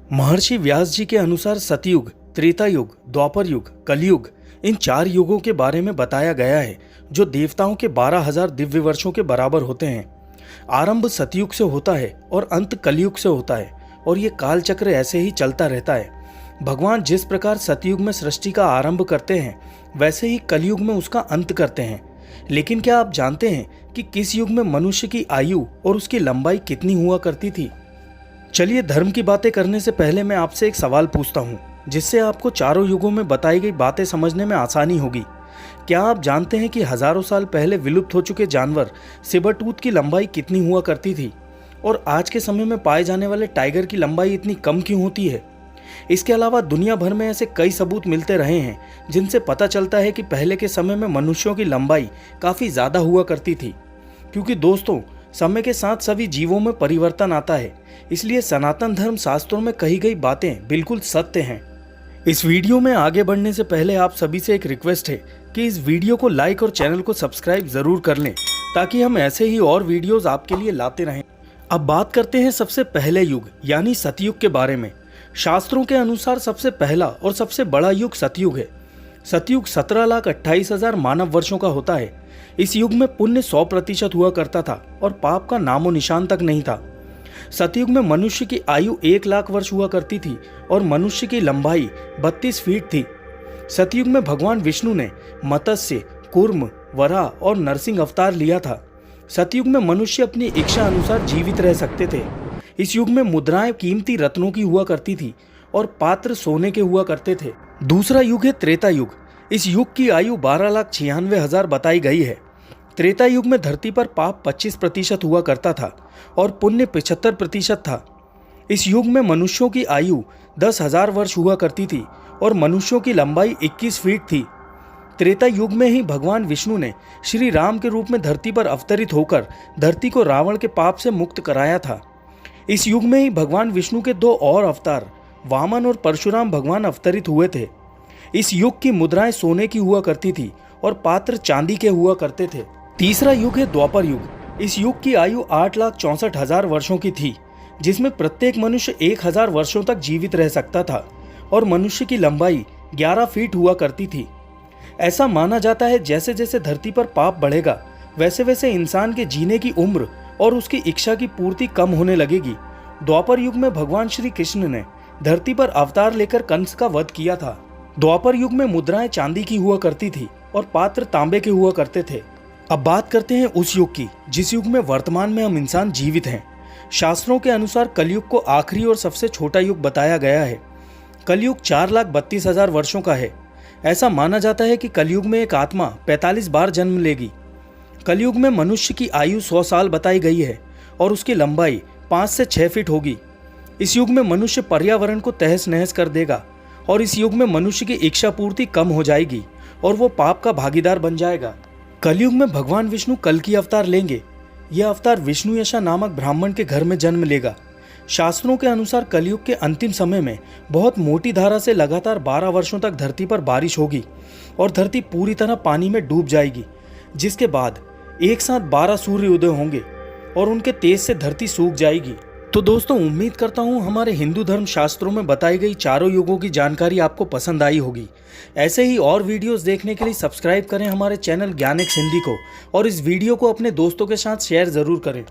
महर्षि व्यास जी के अनुसार सतयुग, त्रेता युग, द्वापर युग, कलयुग, इन 4 युगों के बारे में बताया गया है जो देवताओं के 12,000 दिव्य वर्षों के बराबर होते हैं। आरंभ सतयुग से होता है और अंत कलयुग से होता है और ये काल चक्र ऐसे ही चलता रहता है। भगवान जिस प्रकार सतयुग में सृष्टि का आरंभ करते हैं वैसे ही कलयुग में उसका अंत करते हैं। लेकिन क्या आप जानते हैं कि किस युग में मनुष्य की आयु और उसकी लंबाई कितनी हुआ करती थी? चलिए, धर्म की बातें करने से पहले मैं आपसे एक सवाल पूछता हूँ जिससे आपको चारों युगों में बताई गई बातें समझने में आसानी होगी। क्या आप जानते हैं कि हजारों साल पहले विलुप्त हो चुके जानवर सेबरटूथ की लंबाई कितनी हुआ करती थी और आज के समय में पाए जाने वाले टाइगर की लंबाई इतनी कम क्यों होती है? इसके अलावा दुनिया भर में ऐसे कई सबूत मिलते रहे हैं जिनसे पता चलता है कि पहले के समय में मनुष्यों की लंबाई काफ़ी ज़्यादा हुआ करती थी। क्योंकि दोस्तों, समय के साथ सभी जीवों में परिवर्तन आता है, इसलिए सनातन धर्म शास्त्रों में कही गई बातें बिल्कुल सत्य हैं। इस वीडियो में आगे बढ़ने से पहले आप सभी से एक रिक्वेस्ट है कि इस वीडियो को लाइक और चैनल को सब्सक्राइब जरूर कर लें ताकि हम ऐसे ही और वीडियोस आपके लिए लाते रहें। अब बात करते हैं सबसे पहले युग यानी सतयुग के बारे में। शास्त्रों के अनुसार सबसे पहला और सबसे बड़ा युग सतयुग है। सतयुग 17,28,000 मानव वर्षों का होता है। इस युग में पुण्य 100% हुआ करता था और पाप का नामो निशान तक नहीं था। सतयुग में मनुष्य की आयु 1,00,000 वर्ष हुआ करती थी और मनुष्य की लंबाई 32 फीट थी। सतयुग में भगवान विष्णु ने मत्स्य, कूर्म, वराह और नरसिंह अवतार लिया था। सतयुग में मनुष्य अपनी इच्छा अनुसार जीवित रह सकते थे। इस युग में मुद्राएं कीमती रत्नों की हुआ करती थी और पात्र सोने के हुआ करते थे। दूसरा युग है त्रेता युग। इस युग की आयु 12,96,000 बताई गई है। त्रेता युग में धरती पर पाप 25% हुआ करता था और पुण्य 75% था। इस युग में मनुष्यों की आयु 10,000 वर्ष हुआ करती थी और मनुष्यों की लंबाई 21 फीट थी। त्रेता युग में ही भगवान विष्णु ने श्री राम के रूप में धरती पर अवतरित होकर धरती को रावण के पाप से मुक्त कराया था। इस युग में ही भगवान विष्णु के 2 और अवतार वामन और परशुराम भगवान अवतरित हुए थे। इस युग की मुद्राएं सोने की हुआ करती थी और पात्र चांदी के हुआ करते थे। तीसरा युग है द्वापर युग। इस युग की आयु 8,64,000 वर्षों की थी, जिसमें प्रत्येक मनुष्य 1,000 वर्षों तक जीवित रह सकता था और मनुष्य की लंबाई 11 फीट हुआ करती थी। ऐसा माना जाता है जैसे जैसे धरती पर पाप बढ़ेगा वैसे वैसे इंसान के जीने की उम्र और उसकी इच्छा की पूर्ति कम होने लगेगी। द्वापर युग में भगवान श्री कृष्ण ने धरती पर अवतार लेकर कंस का वध किया था। द्वापर युग में मुद्राएं चांदी की हुआ करती थी और पात्र तांबे के हुआ करते थे। अब बात करते हैं उस युग की जिस युग में वर्तमान में हम इंसान जीवित हैं। शास्त्रों के अनुसार कलयुग को आखिरी और सबसे छोटा युग बताया गया है। कलयुग 4,32,000 वर्षों का है। ऐसा माना जाता है कि कलयुग में एक आत्मा 45 बार जन्म लेगी। कलयुग में मनुष्य की आयु 100 साल बताई गई है और उसकी लंबाई 5 से 6 फीट होगी। इस युग में मनुष्य पर्यावरण को तहस नहस कर देगा और इस युग में मनुष्य की इच्छा पूर्ति कम हो जाएगी और वो पाप का भागीदार बन जाएगा। कलयुग में भगवान विष्णु कल की अवतार लेंगे। यह अवतार विष्णु यशा नामक ब्राह्मण के घर में जन्म लेगा। शास्त्रों के अनुसार कलयुग के अंतिम समय में बहुत मोटी धारा से लगातार 12 वर्षों तक धरती पर बारिश होगी और धरती पूरी तरह पानी में डूब जाएगी, जिसके बाद एक साथ 12 सूर्य उदय होंगे और उनके तेज से धरती सूख जाएगी। तो दोस्तों, उम्मीद करता हूँ हमारे हिंदू धर्म शास्त्रों में बताई गई चारों युगों की जानकारी आपको पसंद आई होगी। ऐसे ही और वीडियोस देखने के लिए सब्सक्राइब करें हमारे चैनल ज्ञान एक्स हिंदी को और इस वीडियो को अपने दोस्तों के साथ शेयर ज़रूर करें।